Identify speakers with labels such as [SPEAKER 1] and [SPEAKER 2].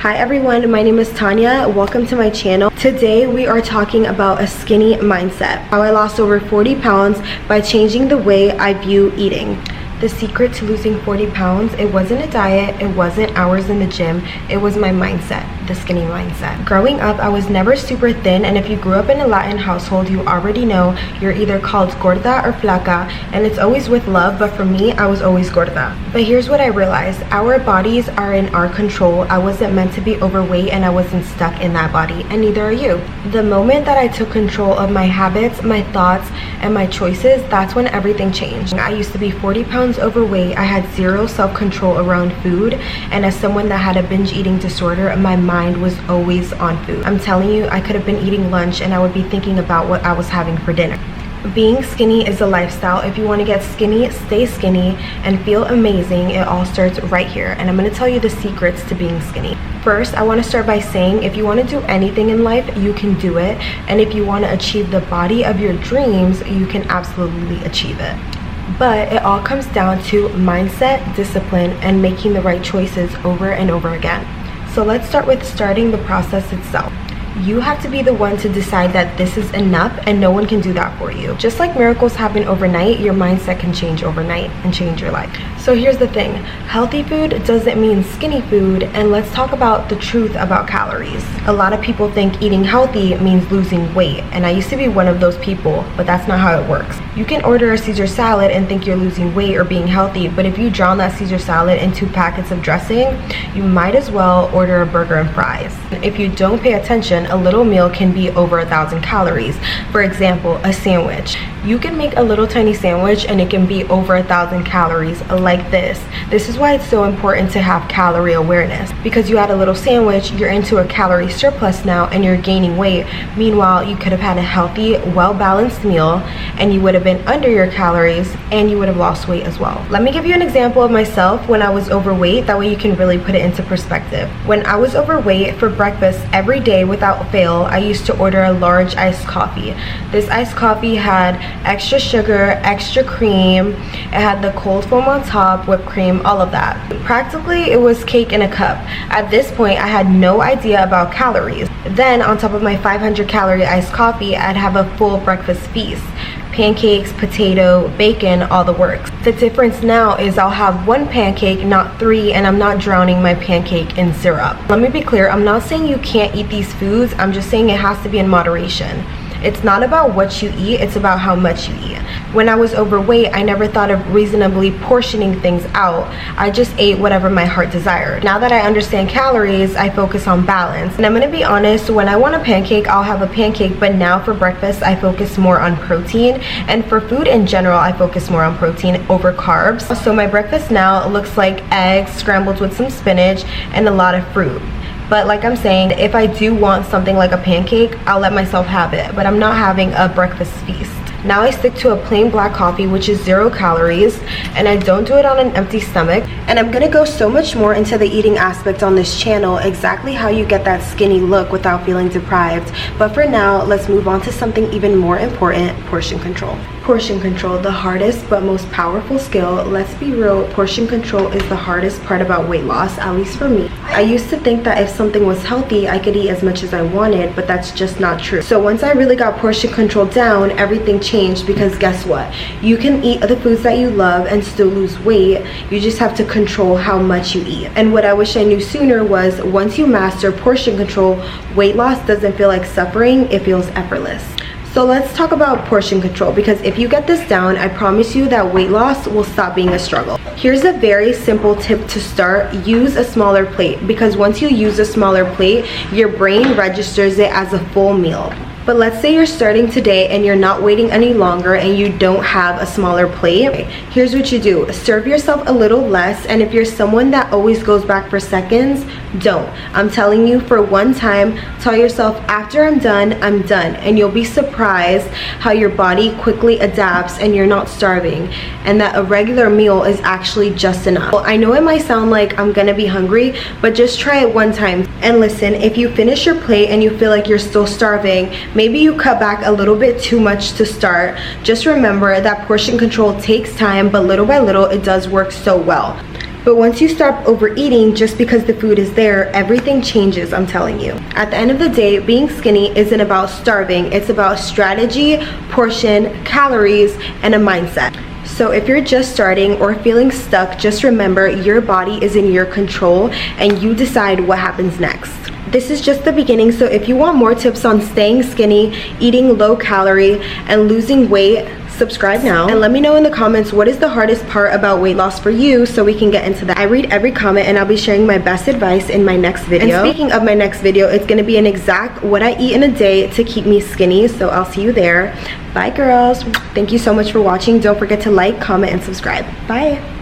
[SPEAKER 1] Hi everyone, my name is Tanya. Welcome to my channel. Today we are talking about a skinny mindset. How I lost over 40 pounds by changing the way I view eating. The secret to losing 40 pounds, it wasn't a diet, it wasn't hours in the gym, it was my mindset, the skinny mindset. Growing up, I was never super thin, and if you grew up in a Latin household, you already know you're either called gorda or flaca, and it's always with love, but for me, I was always gorda. But here's what I realized, our bodies are in our control. I wasn't meant to be overweight, and I wasn't stuck in that body, and neither are you. The moment that I took control of my habits, my thoughts, and my choices, that's when everything changed. I used to be 40 pounds overweight. I had zero self-control around food, and as someone that had a binge eating disorder, my mind was always on food. I'm telling you, I could have been eating lunch and I would be thinking about what I was having for dinner. Being skinny is a lifestyle. If you want to get skinny, stay skinny and feel amazing. It all starts right here, and I'm going to tell you the secrets to being skinny. First, I want to start by saying if you want to do anything in life, you can do it, and if you want to achieve the body of your dreams, you can absolutely achieve it. But it all comes down to mindset, discipline, and making the right choices over and over again. So let's start with starting the process itself. You have to be the one to decide that this is enough, and no one can do that for you. Just like miracles happen overnight, your mindset can change overnight and change your life. So here's the thing, healthy food doesn't mean skinny food, and let's talk about the truth about calories. A lot of people think eating healthy means losing weight, and I used to be one of those people, but that's not how it works. You can order a Caesar salad and think you're losing weight or being healthy, but if you drown that Caesar salad in 2 packets of dressing, you might as well order a burger and fries. If you don't pay attention, a little meal can be over 1,000 calories. For example, a sandwich. You can make a little tiny sandwich and it can be over 1,000 calories like this. This is why it's so important to have calorie awareness, because you had a little sandwich, you're into a calorie surplus now and you're gaining weight. Meanwhile, you could have had a healthy, well-balanced meal and you would have been under your calories and you would have lost weight as well. Let me give you an example of myself when I was overweight. That way you can really put it into perspective. When I was overweight, for breakfast every day without fail, I used to order a large iced coffee. This iced coffee had extra sugar, extra cream, it had the cold foam on top, whipped cream, all of that. Practically it was cake in a cup. At this point I had no idea about calories. Then on top of my 500 calorie iced coffee, I'd have a full breakfast feast. Pancakes, potato, bacon, all the works. The difference now is I'll have 1 pancake, not 3, and I'm not drowning my pancake in syrup. Let me be clear, I'm not saying you can't eat these foods, I'm just saying it has to be in moderation. It's not about what you eat, it's about how much you eat. When I was overweight, I never thought of reasonably portioning things out. I just ate whatever my heart desired. Now that I understand calories, I focus on balance. And I'm gonna be honest, when I want a pancake, I'll have a pancake, but now for breakfast, I focus more on protein. And for food in general, I focus more on protein over carbs. So my breakfast now looks like eggs scrambled with some spinach and a lot of fruit. But like I'm saying, if I do want something like a pancake, I'll let myself have it, but I'm not having a breakfast feast. Now I stick to a plain black coffee, which is 0 calories, and I don't do it on an empty stomach. And I'm gonna go so much more into the eating aspect on this channel, exactly how you get that skinny look without feeling deprived. But for now, let's move on to something even more important, portion control. Portion control, the hardest but most powerful skill. Let's be real, portion control is the hardest part about weight loss, at least for me. I used to think that if something was healthy, I could eat as much as I wanted, but that's just not true. So once I really got portion control down, everything changed, because guess what? You can eat the foods that you love and still lose weight. You just have to control how much you eat. And what I wish I knew sooner was once you master portion control, weight loss doesn't feel like suffering, it feels effortless. So let's talk about portion control, because if you get this down, I promise you that weight loss will stop being a struggle. Here's a very simple tip to start. Use a smaller plate, because once you use a smaller plate, your brain registers it as a full meal. But let's say you're starting today and you're not waiting any longer and you don't have a smaller plate. Here's what you do. Serve yourself a little less, and if you're someone that always goes back for seconds, don't. I'm telling you, for one time, tell yourself, after I'm done, and you'll be surprised how your body quickly adapts and you're not starving, and that a regular meal is actually just enough. Well, I know it might sound like I'm gonna be hungry, but just try it one time. And listen, if you finish your plate and you feel like you're still starving, maybe you cut back a little bit too much to start. Just remember that portion control takes time, but little by little it does work so well. But once you stop overeating just because the food is there, everything changes, I'm telling you. At the end of the day, being skinny isn't about starving. It's about strategy, portion, calories, and a mindset. So if you're just starting or feeling stuck, just remember your body is in your control and you decide what happens next. This is just the beginning, so if you want more tips on staying skinny, eating low calorie, and losing weight, subscribe now. And let me know in the comments what is the hardest part about weight loss for you so we can get into that. I read every comment and I'll be sharing my best advice in my next video. And speaking of my next video, it's going to be an exact what I eat in a day to keep me skinny, so I'll see you there. Bye girls. Thank you so much for watching. Don't forget to like, comment, and subscribe. Bye.